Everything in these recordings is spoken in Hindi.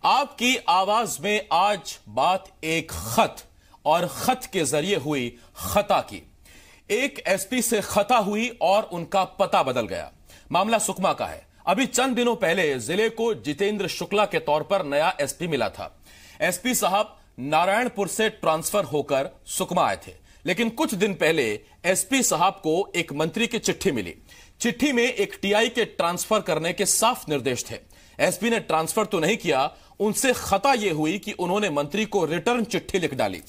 आपकी आवाज में आज बात एक खत और खत के जरिए हुई खता की। एक एसपी से खता हुई और उनका पता बदल गया। मामला सुकमा का है। अभी चंद दिनों पहले जिले को जितेंद्र शुक्ला के तौर पर नया एसपी मिला था। एसपी साहब नारायणपुर से ट्रांसफर होकर सुकमा आए थे, लेकिन कुछ दिन पहले एसपी साहब को एक मंत्री की चिट्ठी मिली। चिट्ठी में एक टीआई के ट्रांसफर करने के साफ निर्देश थे। एसपी ने ट्रांसफर तो नहीं किया, उनसे खता यह हुई कि उन्होंने मंत्री को रिटर्न चिट्ठी लिख डाली,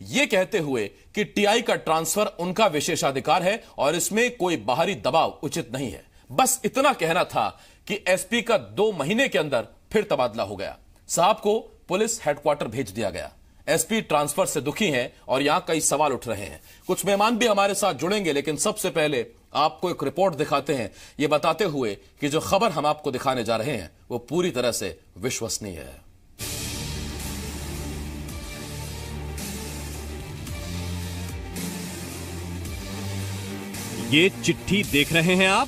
यह कहते हुए कि टीआई का ट्रांसफर उनका विशेषाधिकार है और इसमें कोई बाहरी दबाव उचित नहीं है। बस इतना कहना था कि एसपी का 2 महीने के अंदर फिर तबादला हो गया। साहब को पुलिस हेडक्वार्टर भेज दिया गया। एसपी ट्रांसफर से दुखी हैं और यहां कई सवाल उठ रहे हैं। कुछ मेहमान भी हमारे साथ जुड़ेंगे, लेकिन सबसे पहले आपको एक रिपोर्ट दिखाते हैं, यह बताते हुए कि जो खबर हम आपको दिखाने जा रहे हैं वो पूरी तरह से विश्वसनीय है। ये चिट्ठी देख रहे हैं आप।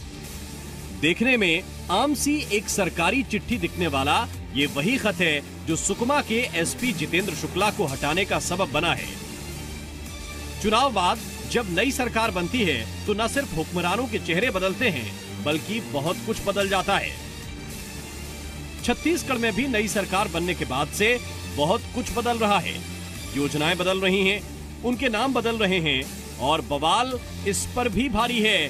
देखने में आम सी एक सरकारी चिट्ठी दिखने वाला ये वही खत है जो सुकमा के एसपी जितेंद्र शुक्ला को हटाने का सबब बना है। चुनाव बाद जब नई सरकार बनती है तो न सिर्फ हुक्मरानों के चेहरे बदलते हैं, बल्कि बहुत कुछ बदल जाता है। छत्तीसगढ़ में भी नई सरकार बनने के बाद से बहुत कुछ बदल रहा है। योजनाएं बदल रही हैं, उनके नाम बदल रहे हैं और बवाल इस पर भी भारी है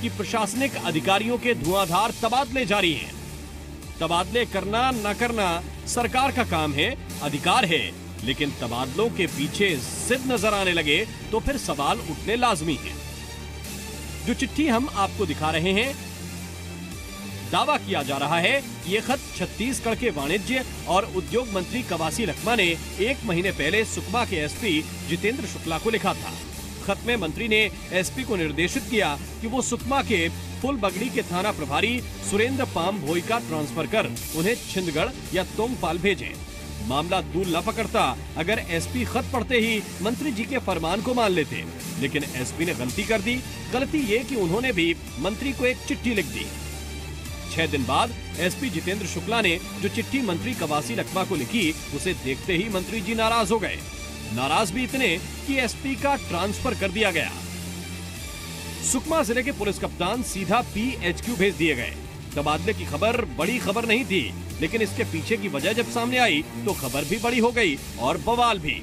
कि प्रशासनिक अधिकारियों के धुआंधार तबादले जारी हैं। तबादले करना न करना सरकार का काम है, अधिकार है, लेकिन तबादलों के पीछे जिद नजर आने लगे तो फिर सवाल उठने लाजमी हैं। जो चिट्ठी हम आपको दिखा रहे हैं, दावा किया जा रहा है ये खत छत्तीसगढ़ के वाणिज्य और उद्योग मंत्री कवासी लखमा ने 1 महीने पहले सुकमा के एसपी जितेंद्र शुक्ला को लिखा था। खत में मंत्री ने एसपी को निर्देशित किया कि वो सुकमा के फुलबगड़ी के थाना प्रभारी सुरेंद्र पाम भोई का ट्रांसफर कर उन्हें छिंदगढ़ या तोंगपाल भेजें। मामला दूर न पकड़ता अगर एसपी खत पढ़ते ही मंत्री जी के फरमान को मान लेते, लेकिन एसपी ने गलती कर दी। गलती ये कि उन्होंने भी मंत्री को एक चिट्ठी लिख दी। 6 दिन बाद एसपी जितेंद्र शुक्ला ने जो चिट्ठी मंत्री कवासी लखमा को लिखी, उसे देखते ही मंत्री जी नाराज हो गए। नाराज भी इतने कि एसपी का ट्रांसफर कर दिया गया। सुकमा जिले के पुलिस कप्तान सीधा पीएचक्यू भेज दिए गए। तबादले की खबर बड़ी खबर नहीं थी, लेकिन इसके पीछे की वजह जब सामने आई तो खबर भी बड़ी हो गई और बवाल भी।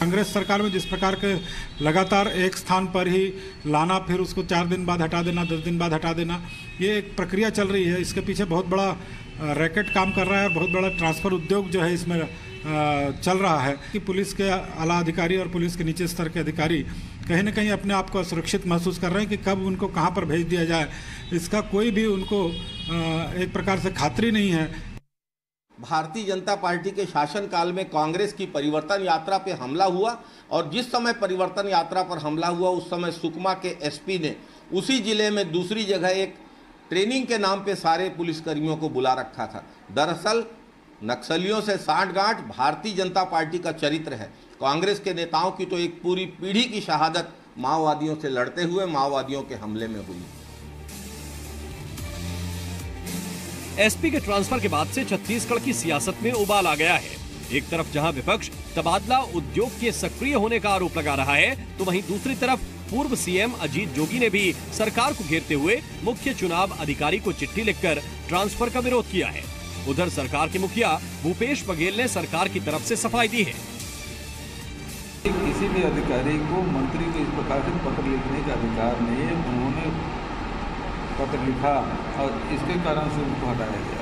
कांग्रेस सरकार में जिस प्रकार के लगातार एक स्थान पर ही लाना, फिर उसको 4 दिन बाद हटा देना, 10 दिन बाद हटा देना, ये एक प्रक्रिया चल रही है। इसके पीछे बहुत बड़ा रैकेट काम कर रहा है और बहुत बड़ा ट्रांसफर उद्योग जो है इसमें चल रहा है कि पुलिस के आला अधिकारी और पुलिस के नीचे स्तर के अधिकारी कहीं न कहीं अपने आप को असुरक्षित महसूस कर रहे हैं कि कब उनको कहां पर भेज दिया जाए, इसका कोई भी उनको एक प्रकार से खातरी नहीं है। भारतीय जनता पार्टी के शासनकाल में कांग्रेस की परिवर्तन यात्रा पे हमला हुआ और जिस समय परिवर्तन यात्रा पर हमला हुआ उस समय सुकमा के एसपी ने उसी जिले में दूसरी जगह एक ट्रेनिंग के नाम पे सारे पुलिसकर्मियों को बुला रखा था। दरअसल नक्सलियों से सांठगांठ भारतीय जनता पार्टी का चरित्र है। कांग्रेस के नेताओं की तो एक पूरी पीढ़ी की शहादत माओवादियों से लड़ते हुए माओवादियों के हमले में हुई। एसपी के ट्रांसफर के बाद से छत्तीसगढ़ की सियासत में उबाल आ गया है। एक तरफ जहां विपक्ष तबादला उद्योग के सक्रिय होने का आरोप लगा रहा है, तो वहीं दूसरी तरफ पूर्व सीएम अजीत जोगी ने भी सरकार को घेरते हुए मुख्य चुनाव अधिकारी को चिट्ठी लिखकर ट्रांसफर का विरोध किया है। उधर सरकार के मुखिया भूपेश बघेल ने सरकार की तरफ से सफाई दी है। किसी भी अधिकारी को मंत्री को इस प्रकार से पत्र लिखने का अधिकार नहीं है। उन्होंने पत्र लिखा और इसके कारण से उनको हटाया गया।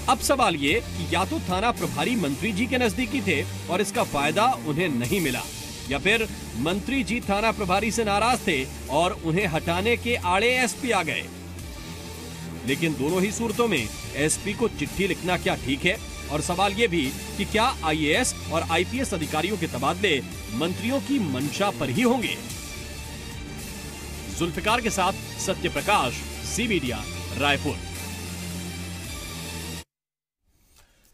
अब सवाल ये कि या तो थाना प्रभारी मंत्री जी के नजदीकी थे और इसका फायदा उन्हें नहीं मिला, या फिर मंत्री जी थाना प्रभारी से नाराज थे और उन्हें हटाने के आड़े एसपी आ गए। लेकिन दोनों ही सूरतों में एसपी को चिट्ठी लिखना क्या ठीक है? और सवाल ये भी कि क्या आईएएस और आईपीएस अधिकारियों के तबादले मंत्रियों की मंशा पर ही होंगे? जुल्फिकार के साथ सत्य प्रकाश, सी मीडिया, रायपुर।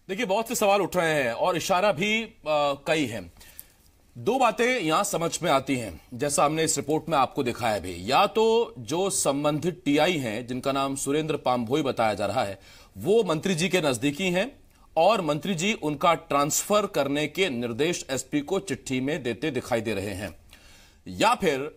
देखिए, बहुत से सवाल उठ रहे हैं और इशारा भी कई हैं। दो बातें यहां समझ में आती हैं, जैसा हमने इस रिपोर्ट में आपको दिखाया भी। या तो जो संबंधित टीआई हैं, जिनका नाम सुरेंद्र पामभोई बताया जा रहा है, वो मंत्री जी के नजदीकी हैं और मंत्री जी उनका ट्रांसफर करने के निर्देश एसपी को चिट्ठी में देते दिखाई दे रहे हैं, या फिर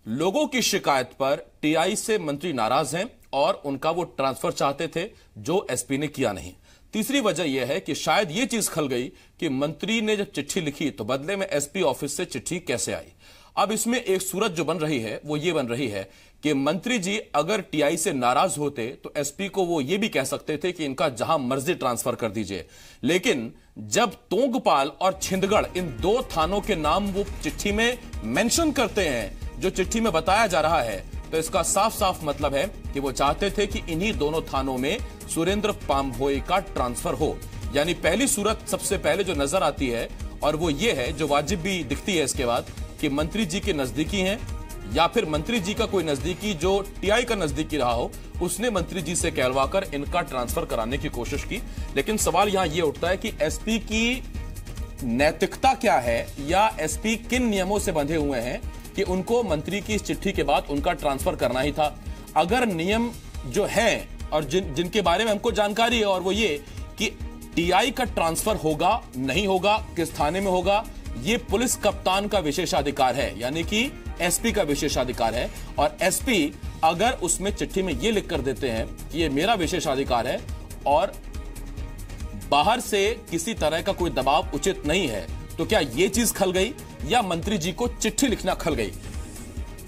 लोगों की शिकायत पर टीआई से मंत्री नाराज हैं और उनका वो ट्रांसफर चाहते थे जो एसपी ने किया नहीं। तीसरी वजह यह है कि शायद यह चीज खल गई कि मंत्री ने जब चिट्ठी लिखी तो बदले में एसपी ऑफिस से चिट्ठी कैसे आई। अब इसमें एक सूरत जो बन रही है वो ये बन रही है कि मंत्री जी अगर टीआई से नाराज होते तो एसपी को वो ये भी कह सकते थे कि इनका जहां मर्जी ट्रांसफर कर दीजिए, लेकिन जब तोंगपाल और छिंदगढ़ इन दो थानों के नाम वो चिट्ठी में मेंशन करते हैं, जो चिट्ठी में बताया जा रहा है, तो इसका साफ साफ मतलब है कि वो चाहते थे कि इन्हीं दोनों थानों में सुरेंद्र पामभोई का ट्रांसफर हो। यानी पहली सूरत सबसे पहले जो नजर आती है और वो ये है, जो वाजिब भी दिखती है इसके बाद, कि मंत्री जी के नजदीकी हैं या फिर मंत्री जी का कोई नजदीकी जो टीआई का नजदीकी रहा हो, उसने मंत्री जी से कहलवाकर इनका ट्रांसफर कराने की कोशिश की। लेकिन सवाल यहां यह उठता है कि एसपी की नैतिकता क्या है, या एसपी किन नियमों से बंधे हुए हैं कि उनको मंत्री की इस चिट्ठी के बाद उनका ट्रांसफर करना ही था। अगर नियम जो हैं और जिनके बारे में हमको जानकारी है, और वो ये कि टीआई का ट्रांसफर होगा नहीं होगा, किस थाने में होगा, ये पुलिस कप्तान का विशेषाधिकार है, यानी कि एसपी का विशेषाधिकार है। और एसपी अगर उसमें चिट्ठी में ये लिख कर देते हैं कि ये मेरा विशेषाधिकार है और बाहर से किसी तरह का कोई दबाव उचित नहीं है, तो क्या ये चीज खल गई या मंत्री जी को चिट्ठी लिखना खल गई?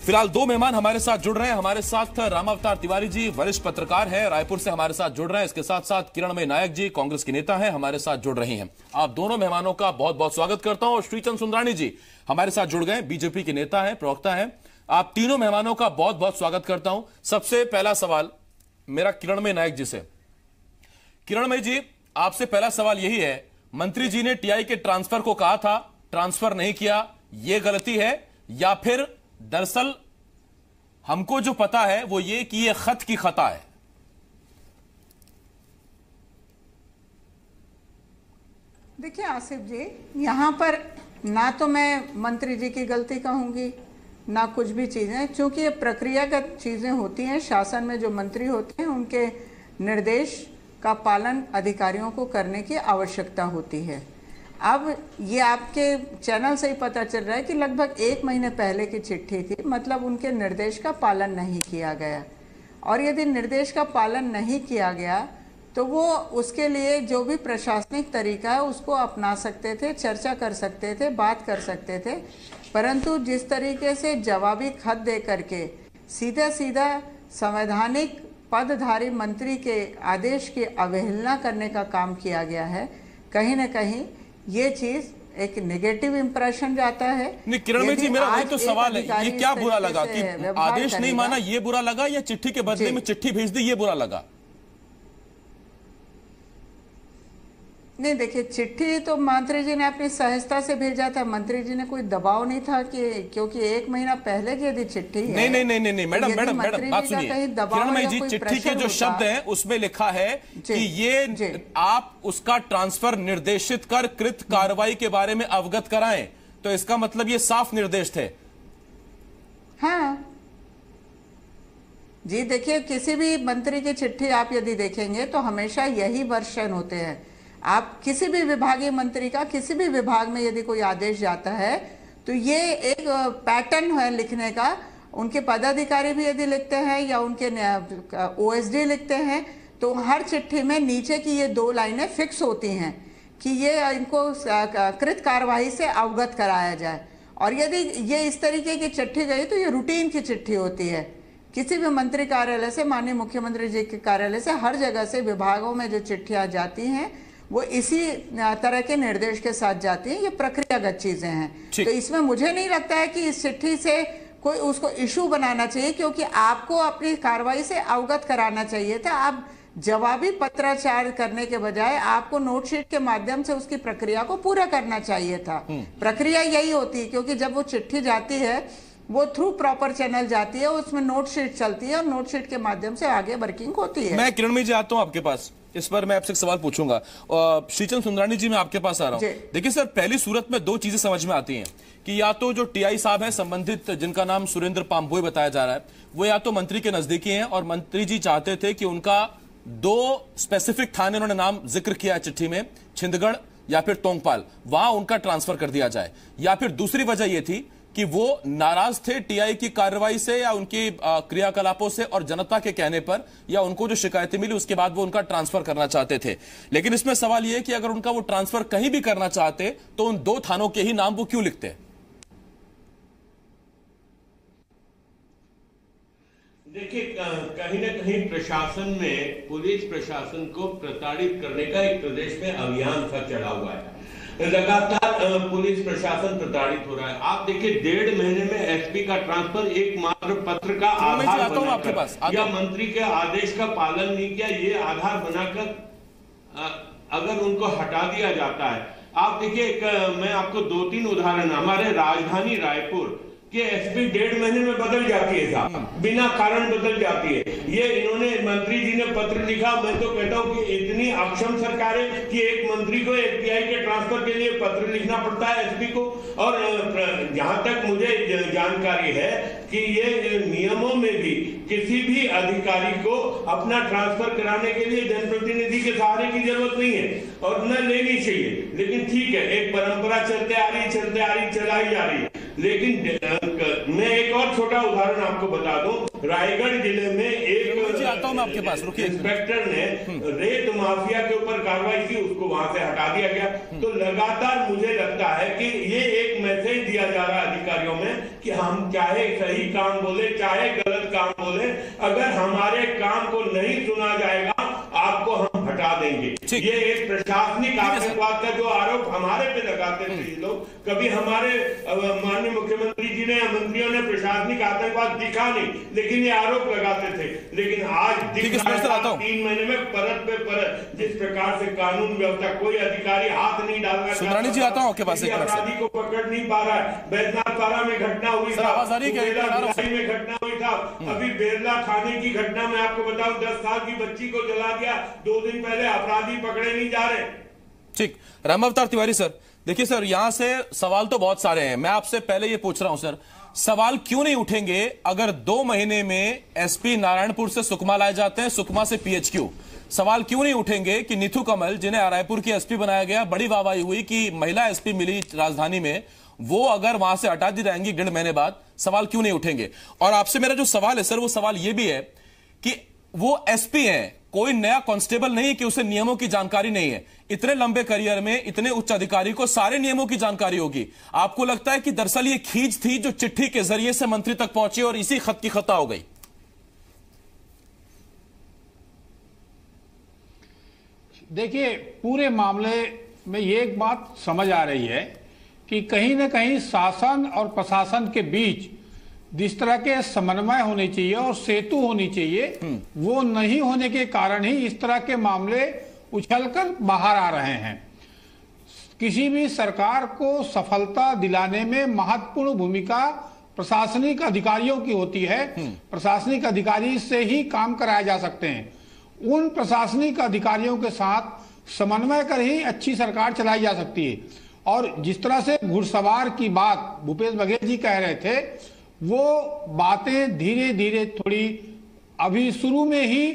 फिलहाल दो मेहमान हमारे साथ जुड़ रहे हैं। हमारे साथ रामावतार तिवारी जी वरिष्ठ पत्रकार हैं, रायपुर से हमारे साथ जुड़ रहे हैं। इसके साथ साथ किरणमयी नायक जी कांग्रेस की नेता हैं, हमारे साथ जुड़ रही हैं। आप दोनों मेहमानों का बहुत बहुत स्वागत करता हूं। और श्रीचंद सुंदरानी जी हमारे साथ जुड़ गए, बीजेपी के नेता हैं, प्रवक्ता हैं। आप तीनों मेहमानों का बहुत बहुत स्वागत करता हूं। सबसे पहला सवाल मेरा किरणमयी नायक जी से। किरणमयी जी, आपसे पहला सवाल यही है, मंत्री जी ने टीआई के ट्रांसफर को कहा था, ट्रांसफर नहीं किया, यह गलती है, या फिर दरअसल हमको जो पता है वो ये कि ये खत की खता है? देखिए आसिफ जी, यहां पर ना तो मैं मंत्री जी की गलती कहूंगी ना कुछ भी चीजें, क्योंकि ये प्रक्रियागत चीजें होती हैं। शासन में जो मंत्री होते हैं उनके निर्देश का पालन अधिकारियों को करने की आवश्यकता होती है। अब ये आपके चैनल से ही पता चल रहा है कि लगभग 1 महीने पहले की चिट्ठी थी, मतलब उनके निर्देश का पालन नहीं किया गया। और यदि निर्देश का पालन नहीं किया गया तो वो उसके लिए जो भी प्रशासनिक तरीका है उसको अपना सकते थे, चर्चा कर सकते थे, बात कर सकते थे। परंतु जिस तरीके से जवाबी खत दे करके सीधा सीधा संवैधानिक पदधारी मंत्री के आदेश की अवहेलना करने का काम किया गया है, कहीं ना कहीं ये चीज एक नेगेटिव इंप्रेशन जाता है। नहीं किरण जी, मेरा वही तो सवाल है, ये क्या बुरा लगा कि आदेश नहीं माना, ये बुरा लगा, या चिट्ठी के बदले में चिट्ठी भेज दी, ये बुरा लगा? नहीं देखिए, चिट्ठी तो मंत्री जी ने अपनी सहजता से भेजा था, मंत्री जी ने कोई दबाव नहीं था कि क्योंकि 1 महीना पहले की यदि चिट्ठी है। नहीं मैडम बात सुनिए किरणमयी जी, चिट्ठी के जो शब्द हैं उसमें लिखा है कि ये आप उसका ट्रांसफर निर्देशित कर कृत कार्रवाई के बारे में अवगत कराएं, तो इसका मतलब ये साफ निर्देश थे। हाँ जी, देखिए किसी भी मंत्री की चिट्ठी आप यदि देखेंगे तो हमेशा यही वर्षन होते हैं। आप किसी भी विभागीय मंत्री का किसी भी विभाग में यदि कोई आदेश जाता है तो ये एक पैटर्न है लिखने का। उनके पदाधिकारी भी यदि लिखते हैं या उनके ओएसडी लिखते हैं तो हर चिट्ठी में नीचे की ये 2 लाइनें फिक्स होती हैं कि ये इनको कृत कार्यवाही से अवगत कराया जाए। और यदि ये इस तरीके की चिट्ठी गई तो ये रूटीन की चिट्ठी होती है। किसी भी मंत्री कार्यालय से, माननीय मुख्यमंत्री जी के कार्यालय से, हर जगह से विभागों में जो चिट्ठियां जाती हैं वो इसी तरह के निर्देश के साथ जाती हैं। ये प्रक्रियागत चीजें हैं, तो इसमें मुझे नहीं लगता है कि इस चिट्ठी से कोई उसको इशू बनाना चाहिए, क्योंकि आपको अपनी कार्रवाई से अवगत कराना चाहिए था। आप जवाबी पत्राचार करने के बजाय आपको नोटशीट के माध्यम से उसकी प्रक्रिया को पूरा करना चाहिए था। प्रक्रिया यही होती है, क्योंकि जब वो चिट्ठी जाती है वो थ्रू प्रॉपर चैनल जाती है, उसमें नोट शीट चलती है और नोट शीट के माध्यम से आगे वर्किंग होती है। मैं किरणमयी जी आता हूं आपके पास, इस पर मैं आपसे एक सवाल पूछूंगा। श्रीचंद सुंदरानी जी, मैं आपके पास आ रहा हूं। देखिए सर, पहली सूरत में दो चीजें समझ में आती हैं कि या तो जो टीआई साहब हैं संबंधित, जिनका नाम सुरेंद्र पाम्बोई बताया जा रहा है, वो या तो मंत्री के नजदीकी हैं और मंत्री जी चाहते थे कि उनका दो स्पेसिफिक थाने उन्होंने नाम जिक्र किया चिट्ठी में, छिंदगढ़ या फिर तोंगपाल, वहां उनका ट्रांसफर कर दिया जाए। या फिर दूसरी वजह यह थी कि वो नाराज थे टीआई की कार्रवाई से या उनकी क्रियाकलापों से, और जनता के कहने पर या उनको जो शिकायतें मिली उसके बाद वो उनका ट्रांसफर करना चाहते थे। लेकिन इसमें सवाल यह है कि अगर उनका वो ट्रांसफर कहीं भी करना चाहते तो उन दो थानों के ही नाम वो क्यों लिखते? देखिए, कहीं ना कहीं प्रशासन में, पुलिस प्रशासन को प्रताड़ित करने का एक प्रदेश में अभियान सा चला हुआ है। लगातार पुलिस प्रशासन प्रताड़ित हो रहा है। आप देखिए, 1.5 महीने में एसपी का ट्रांसफर एक मात्र पत्र का आधार बनाकर या मंत्री के आदेश का पालन नहीं किया, ये आधार बनाकर अगर उनको हटा दिया जाता है। आप देखिए, मैं आपको 2-3 उदाहरण, हमारे राजधानी रायपुर कि एसपी 1.5 महीने में बदल जाती है साहब, बिना कारण बदल जाती है। ये इन्होंने, मंत्री जी ने पत्र लिखा। मैं तो कहता हूं कि इतनी अक्षम सरकार है कि एक मंत्री को एफटीआई के ट्रांसफर के लिए पत्र लिखना पड़ता है एसपी को। और जहां तक मुझे जानकारी है कि ये नियमों में भी किसी भी अधिकारी को अपना ट्रांसफर कराने के लिए जनप्रतिनिधि के सहारे की जरूरत नहीं है और न लेनी चाहिए। लेकिन ठीक है, एक परंपरा चलते आ रही चलाई जा रही है। लेकिन मैं एक और छोटा उदाहरण आपको बता दूं। रायगढ़ जिले में एक आता हूं मैं आपके पास, रुकिए। इंस्पेक्टर ने रेत माफिया के ऊपर कार्रवाई की, उसको वहां से हटा दिया गया। तो लगातार मुझे लगता है कि ये एक मैसेज दिया जा रहा है अधिकारियों में कि हम चाहे सही काम बोले चाहे गलत काम बोले, अगर हमारे काम को नहीं सुना जाएगा आपको हम हटा देंगे। ये एक प्रशासनिक आतंकवाद का जो आरोप हमारे पे लगाते थे ये लोग, कभी हमारे माननीय मुख्यमंत्री जी ने, मंत्रियों ने प्रशासनिक आतंकवाद दिखा नहीं, लेकिन ये आरोप लगाते थे। लेकिन आज दिख रहा है 3 महीने में परत पे परत, जिस प्रकार से कानून व्यवस्था, कोई अधिकारी हाथ नहीं डालना, सुंदरानी जी आता हूं आपके पास, अपराधी को पकड़ नहीं पा रहा है। बैजनाथ पारा में घटना हुई था, में घटना हुई था, अभी बेरला थाने की घटना में आपको बताऊं, 10 साल की बच्ची को जला दिया 2 दिन पहले, अपराधी पकड़े नहीं जा रहे। ठीक, रामावतार तिवारी सर, देखिए सर, यहां से सवाल तो बहुत सारे हैं। मैं आपसे पहले ये पूछ रहा हूं सर, सवाल क्यों नहीं उठेंगे अगर 2 महीने में एसपी नारायणपुर से सुकमा लाए जाते हैं, सुकमा से पीएचक्यू? सवाल क्यों नहीं उठेंगे कि नीथू कमल, जिन्हें रायपुर की एसपी बनाया गया, बड़ी वाहवाही हुई कि महिला एसपी मिली राजधानी में, वो अगर वहां से हटा दी जाएंगी 1.5 महीने बाद, सवाल क्यों नहीं उठेंगे? और आपसे मेरा जो सवाल है सर, वो सवाल ये भी है कि वो एसपी हैं, कोई नया कांस्टेबल नहीं कि उसे नियमों की जानकारी नहीं है। इतने लंबे करियर में इतने उच्च अधिकारी को सारे नियमों की जानकारी होगी। आपको लगता है कि दरअसल ये खींच थी जो चिट्ठी के जरिए से मंत्री तक पहुंची और इसी खत की खता हो गई? देखिए, पूरे मामले में ये एक बात समझ आ रही है कि कहीं ना कहीं शासन और प्रशासन के बीच जिस तरह के समन्वय होने चाहिए और सेतु होनी चाहिए, वो नहीं होने के कारण ही इस तरह के मामले उछलकर बाहर आ रहे हैं। किसी भी सरकार को सफलता दिलाने में महत्वपूर्ण भूमिका प्रशासनिक अधिकारियों की होती है। प्रशासनिक अधिकारी से ही काम कराए जा सकते हैं। उन प्रशासनिक अधिकारियों के साथ समन्वय कर ही अच्छी सरकार चलाई जा सकती है। और जिस तरह से घुड़सवार की बात भूपेश बघेल जी कह रहे थे, वो बातें धीरे धीरे थोड़ी अभी शुरू में ही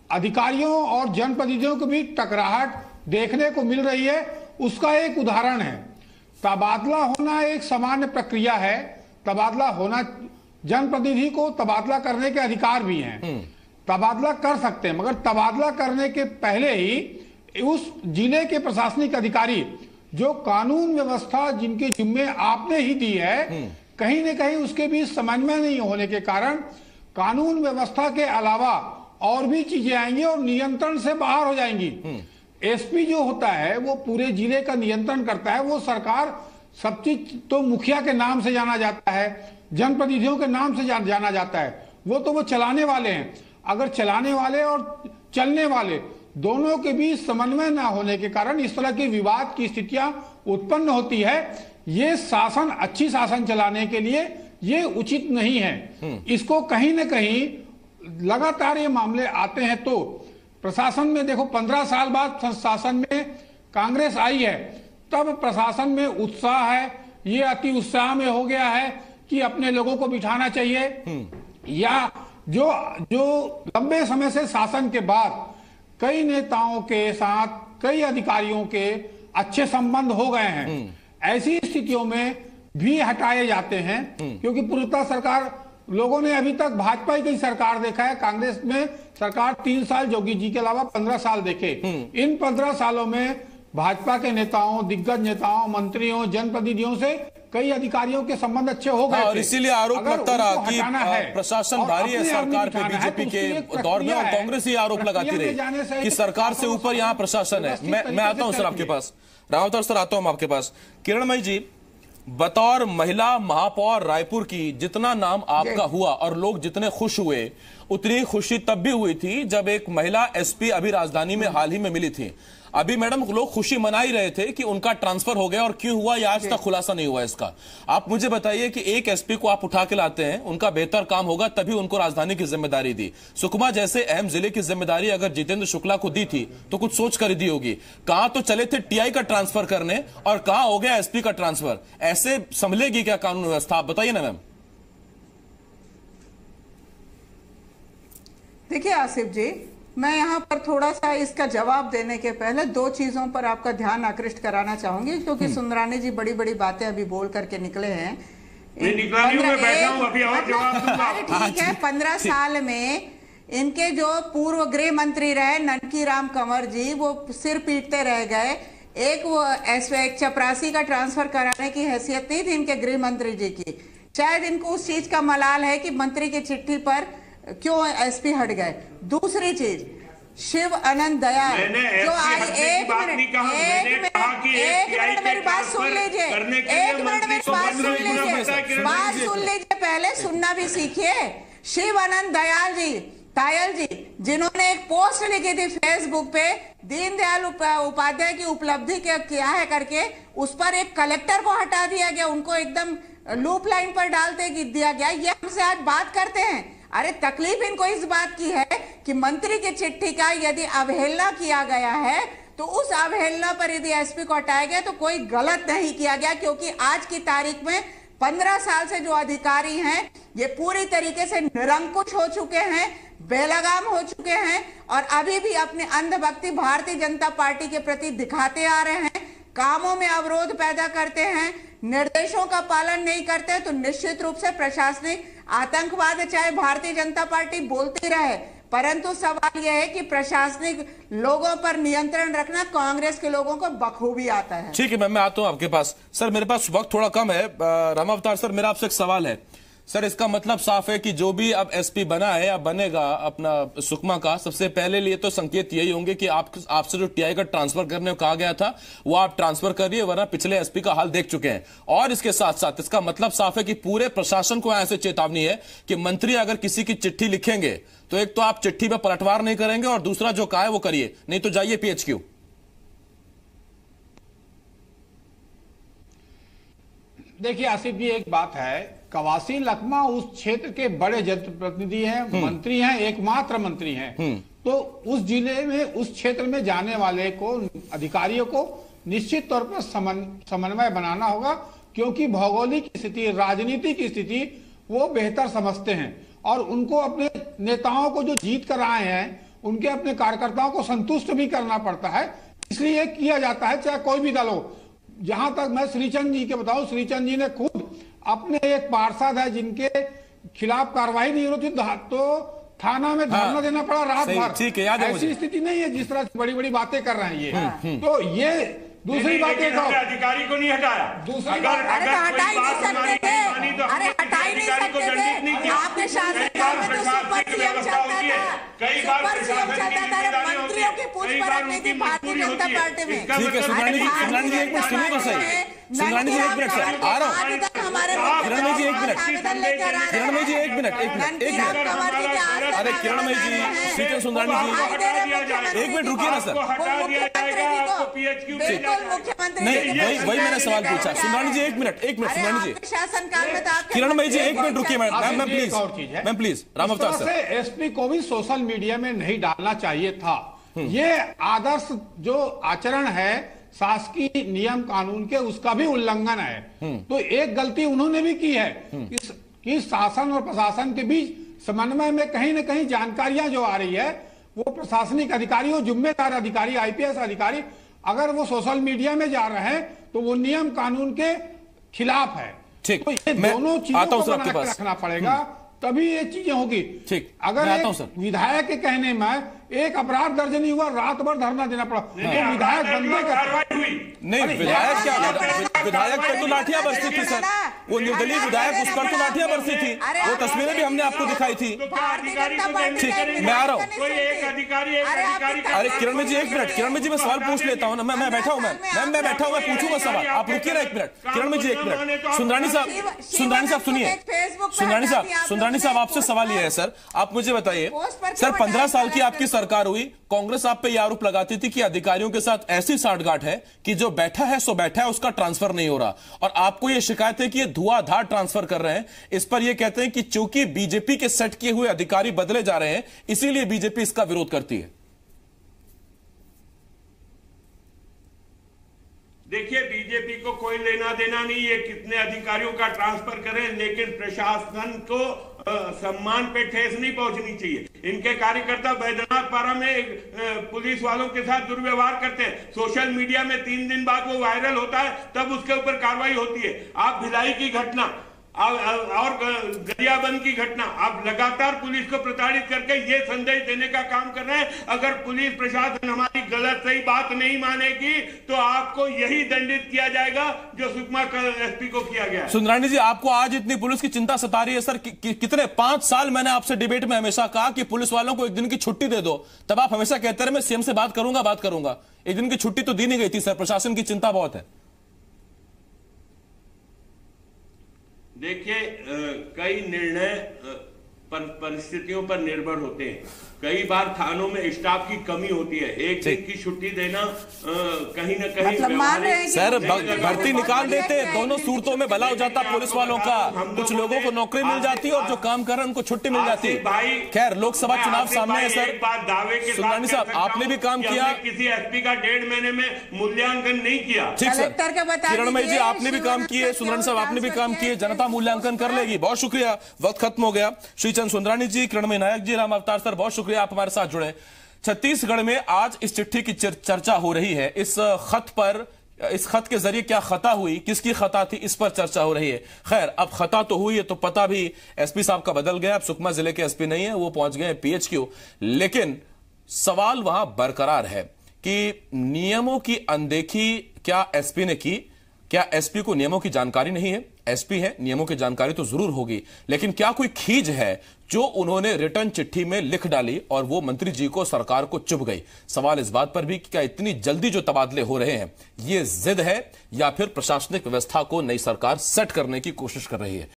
अधिकारियों और जनप्रतिनिधियों के बीच टकराहट देखने को मिल रही है। उसका एक उदाहरण है, तबादला होना एक सामान्य प्रक्रिया है। तबादला होना, जनप्रतिनिधि को तबादला करने के अधिकार भी हैं, तबादला कर सकते हैं, मगर तबादला करने के पहले ही उस जिले के प्रशासनिक अधिकारी जो कानून व्यवस्था जिनके जिम्मे आपने ही दी है, कहीं न कहीं उसके बीच समन्वय नहीं होने के कारण कानून व्यवस्था के अलावा और भी चीजें आएंगी और नियंत्रण से बाहर हो जाएंगी। एसपी जो होता है वो पूरे जिले का नियंत्रण करता है। वो सरकार, सब चीज तो मुखिया के नाम से जाना जाता है, जनप्रतिनिधियों के नाम से जाना जाता है। वो तो वो चलाने वाले हैं। अगर चलाने वाले और चलने वाले दोनों के बीच समन्वय न होने के कारण इस तरह की विवाद की स्थितियां उत्पन्न होती है। ये शासन, अच्छी शासन चलाने के लिए ये उचित नहीं है। इसको कहीं ना कहीं लगातार ये मामले आते हैं तो प्रशासन में देखो 15 साल बाद शासन में कांग्रेस आई है, तब प्रशासन में उत्साह है, ये अति उत्साह में हो गया है कि अपने लोगों को बिठाना चाहिए, या जो लंबे समय से शासन के बाद कई नेताओं के साथ कई अधिकारियों के अच्छे संबंध हो गए हैं, ऐसी स्थितियों में भी हटाए जाते हैं। क्योंकि पूर्णतः सरकार, लोगों ने अभी तक भाजपा की सरकार देखा है, कांग्रेस में सरकार 3 साल जोगी जी के अलावा 15 साल देखे। इन 15 सालों में भाजपा के नेताओं, दिग्गज नेताओं, मंत्रियों, जनप्रतिनिधियों से कई अधिकारियों के संबंध अच्छे हो गए, और इसीलिए आरोप लगता रहा कि प्रशासन भारी है सरकार पे बीजेपी के दौर में, और कांग्रेस ही आरोप लगाती रही कि सरकार से ऊपर यहाँ प्रशासन है। मैं आता हूं सर आपके पास, रामावतार सर आता हूं आपके पास। किरणमयी जी, बतौर महिला महापौर रायपुर की जितना नाम आपका हुआ और लोग जितने खुश हुए, उतनी खुशी तब भी हुई थी जब एक महिला एसपी अभी राजधानी में हाल ही में मिली थी। अभी मैडम लोग खुशी मना ही रहे थे कि उनका ट्रांसफर हो गया, और क्यों हुआ यह आज तक खुलासा नहीं हुआ इसका। आप मुझे बताइए कि एक एसपी को आप उठा के लाते हैं, उनका बेहतर काम होगा तभी उनको राजधानी की जिम्मेदारी दी। सुकमा जैसे अहम जिले की जिम्मेदारी अगर जितेंद्र शुक्ला को दी थी तो कुछ सोच कर दी होगी। कहां तो चले थे टीआई का ट्रांसफर करने और कहां हो गया एसपी का ट्रांसफर। ऐसे संभलेगी क्या कानून व्यवस्था, आप बताइए ना मैम। देखिए आसिफ जी, मैं यहाँ पर थोड़ा सा इसका जवाब देने के पहले 2 चीजों पर आपका ध्यान आकृष्ट कराना चाहूंगी, क्योंकि सुंदरानी जी बड़ी बड़ी बातें अभी बोल करके निकले हैं। ठीक है, 15 साल में इनके जो पूर्व गृह मंत्री रहे ननकी राम कंवर जी, वो सिर पीटते रह गए। एक वो एक चपरासी का ट्रांसफर कराने की हैसियत नहीं थी इनके गृह मंत्री जी की। शायद इनको उस चीज का मलाल है कि मंत्री की चिट्ठी पर क्यों एसपी हट गए। दूसरी चीज, शिव आनंद दयाल जो आज एक मिनट मेरी बात सुन लीजिए, एक मिनट मेरी बात सुन लीजिए, पहले सुनना भी सीखिए। शिव आनंद दयाल जी, तायल जी, जिन्होंने एक पोस्ट लिखी थी फेसबुक पे दीनदयाल उपाध्याय की उपलब्धि क्या है करके, उस पर एक कलेक्टर को हटा दिया गया, उनको एकदम लूप लाइन पर डालते दिया गया। ये हमसे आज बात करते हैं। अरे तकलीफ इनको इस बात की है कि मंत्री की चिट्ठी का यदि अवहेलना किया गया है तो उस अवहेलना पर यदि एसपी को हटाया गया तो कोई गलत नहीं किया गया, क्योंकि आज की तारीख में 15 साल से जो अधिकारी हैं ये पूरी तरीके से निरंकुश हो चुके हैं, बेलगाम हो चुके हैं, और अभी भी अपने अंधभक्ति भारतीय जनता पार्टी के प्रति दिखाते आ रहे हैं, कामों में अवरोध पैदा करते हैं, निर्देशों का पालन नहीं करते। तो निश्चित रूप से प्रशासनिक आतंकवाद चाहे भारतीय जनता पार्टी बोलती रहे, परंतु सवाल यह है कि प्रशासनिक लोगों पर नियंत्रण रखना कांग्रेस के लोगों को बखूबी आता है। ठीक है मैं आता हूं आपके पास। सर मेरे पास वक्त थोड़ा कम है। रामावतार सर, मेरा आपसे एक सवाल है। सर इसका मतलब साफ है कि जो भी अब एसपी बना है या बनेगा अपना सुकमा का, सबसे पहले लिए तो संकेत यही होंगे कि आपसे जो टीआई का ट्रांसफर करने को कहा गया था वो आप ट्रांसफर करिए, वरना पिछले एसपी का हाल देख चुके हैं। और इसके साथ साथ इसका मतलब साफ है कि पूरे प्रशासन को ऐसे चेतावनी है कि मंत्री अगर किसी की चिट्ठी लिखेंगे तो एक तो आप चिट्ठी पर पलटवार नहीं करेंगे, और दूसरा जो कहा है वो करिए, नहीं तो जाइए पीएचक्यू। देखिए आसिफ जी, एक बात है, कवासी लखमा उस क्षेत्र के बड़े जनप्रतिनिधि हैं, मंत्री हैं, एकमात्र मंत्री हैं। तो उस जिले में, उस क्षेत्र में जाने वाले को, अधिकारियों को निश्चित तौर पर समन्वय बनाना होगा, क्योंकि भौगोलिक स्थिति, राजनीतिक स्थिति वो बेहतर समझते हैं, और उनको अपने नेताओं को जो जीत कर आए हैं उनके अपने कार्यकर्ताओं को संतुष्ट भी करना पड़ता है, इसलिए किया जाता है, चाहे कोई भी दल हो। जहां तक मैं श्रीचंद जी के बताऊं, श्रीचंद जी ने खुद अपने एक पार्षद है जिनके खिलाफ कार्रवाई नहीं होती तो थाना में धरना देना पड़ा रात भर। ठीक है, याद है ऐसी स्थिति नहीं है जिस तरह से बड़ी बड़ी बातें कर रहे हैं ये। तो ये दूसरी बात अधिकारी को नहीं हटाया, दूसरी बात, अरे हटा ही नहीं सकते थे, अरे हटा ही नहीं सकते थे। आपके शासनकाल में तो सुपर सीएम चलता था, सुपर सीएम चलता था, मंत्रियों की पूछपरछ नहीं थी भारतीय जनता पार्टी में। ठीक है सुब्रमण्यम जी, एक मिनट सुनिए तो सही। सुंदरानी जी 1 मिनट सर, आ रहा हूँ। किरणमयी जी 1 मिनट, किरणमयी जी 1 मिनट, 1 मिनट, 1 मिनट। अरे किरणमयी जी, श्रीचंद सुंदरानी जी 1 मिनट रुकिए ना सर। नहीं, वही मैंने सवाल पूछा। सुंदरानी जी 1 मिनट, 1 मिनट सुंदरानी जी, शासनकाल में तो किरणमयी जी 1 मिनट रुकिए मैम प्लीज राम अवतार सर। एसपी को भी सोशल मीडिया में नहीं डालना चाहिए था। ये आदर्श जो आचरण है शासकीय नियम कानून के, उसका भी उल्लंघन है। तो एक गलती उन्होंने भी की है कि शासन और प्रशासन के बीच समन्वय में कहीं ना कहीं जानकारियां जो आ रही है, वो प्रशासनिक अधिकारी और जिम्मेदार अधिकारी, आईपीएस अधिकारी, अगर वो सोशल मीडिया में जा रहे हैं तो वो नियम कानून के खिलाफ है। ठीक, तो ये दोनों चीजों को बना के रखना पड़ेगा, तभी ये चीजें होगी। ठीक, अगर एक विधायक के कहने में एक अपराध दर्ज नहीं हुआ, रात भर धरना देना पड़ा, तो विधायक बंदे नहीं, विधायक क्या, विधायक पे तो लाठियां बरसी थी सर, वो निर्दलीय विधायक, उस पर तो लाठियां बरसी थी, वो तस्वीरें भी हमने आपको दिखाई थी। ठीक, मैं आ रहा हूँ। अरे किरणमयी जी 1 मिनट, किरणमयी जी मैं सवाल पूछ लेता हूँ ना, मैं बैठा हूँ, मैं बैठा हूँ, मैं पूछूंगा सवाल, आप रुकिए ना 1 मिनट। किरणमयी जी 1 मिनट, सुंदरानी साहब सुनिए, सुंदरानी साहब आपसे सवाल ये है सर, आप मुझे बताइए सर, 15 साल की आपकी सरकार हुई, कांग्रेस आप पे यह आरोप लगाती थी कि अधिकारियों के साथ ऐसी साठगांठ है कि जो बैठा है सो बैठा है, उसका ट्रांसफर नहीं हो रहा, और आपको यह शिकायत है कि ये धुआंधार ट्रांसफर कर रहे हैं। इस पर यह कहते हैं कि चूंकि बीजेपी के सेट किए हुए अधिकारी बदले जा रहे हैं, इसीलिए बीजेपी इसका विरोध करती है। देखिए, बीजेपी को कोई लेना देना नहीं है कितने अधिकारियों का ट्रांसफर करें, लेकिन प्रशासन को सम्मान पे ठेस नहीं पहुंचनी चाहिए। इनके कार्यकर्ता बैद्यनाथ पारा में पुलिस वालों के साथ दुर्व्यवहार करते हैं, सोशल मीडिया में 3 दिन बाद वो वायरल होता है, तब उसके ऊपर कार्रवाई होती है। आप भिलाई की घटना और गरियाबंद की घटना, आप लगातार पुलिस को प्रताड़ित करके ये संदेश देने का काम कर रहे हैं, अगर पुलिस प्रशासन हमारी गलत सही बात नहीं मानेगी तो आपको यही दंडित किया जाएगा जो सुकमा एसपी को किया गया है। सुंदरानी जी, आपको आज इतनी पुलिस की चिंता सता रही है सर, कितने 5 साल मैंने आपसे डिबेट में हमेशा कहा कि पुलिस वालों को 1 दिन की छुट्टी दे दो, तब आप हमेशा कहते रहे मैं सीएम से बात करूंगा। 1 दिन की छुट्टी तो दी नहीं गई थी सर, प्रशासन की चिंता बहुत है। देखिए, कई निर्णय परिस्थितियों पर निर्भर होते हैं। कई बार थानों में स्टाफ की कमी होती है, 1 दिन की छुट्टी देना कहीं ना कहीं सर भर्ती निकाल देते, दोनों सूरतों में भला हो जाता पुलिस वालों का, कुछ लोगों को नौकरी मिल जाती और जो काम कर रहे हैं उनको छुट्टी मिल जाती। खैर, लोकसभा चुनाव सामने है सर। दावे के सुंदरानी साहब, आपने भी काम किया, किसी एसपी का 1.5 महीने में मूल्यांकन नहीं किया। ठीक सर, किरणमयी जी आपने भी काम किए, सुंदरानी साहब आपने भी काम किए, जनता मूल्यांकन कर लेगी। बहुत शुक्रिया, वक्त खत्म हो गया। श्रीचंद सुंदरानी जी, किरणमयी नायक जी, राम अवतार सर, बहुत शुक्रिया आप हमारे साथ जुड़े। छत्तीसगढ़ में आज इस चिट्ठी की चर्चा हो रही है। इस खत के जरिए क्या खता हुई, किसकी खता थी, इस पर चर्चा हो रही है। खैर, अब खता तो हुई है, तो पता भी एसपी साहब का बदल गया, अब सुकमा जिले के एसपी नहीं है, वो पहुंच गए पीएचक्यू। लेकिन सवाल वहां बरकरार है कि नियमों की अनदेखी क्या एसपी ने की? क्या एसपी को नियमों की जानकारी नहीं है? एसपी है, नियमों की जानकारी तो जरूर होगी, लेकिन क्या कोई खींच है जो उन्होंने रिटर्न चिट्ठी में लिख डाली और वो मंत्री जी को, सरकार को चुभ गई? सवाल इस बात पर भी कि क्या इतनी जल्दी जो तबादले हो रहे हैं, ये जिद है या फिर प्रशासनिक व्यवस्था को नई सरकार सेट करने की कोशिश कर रही है?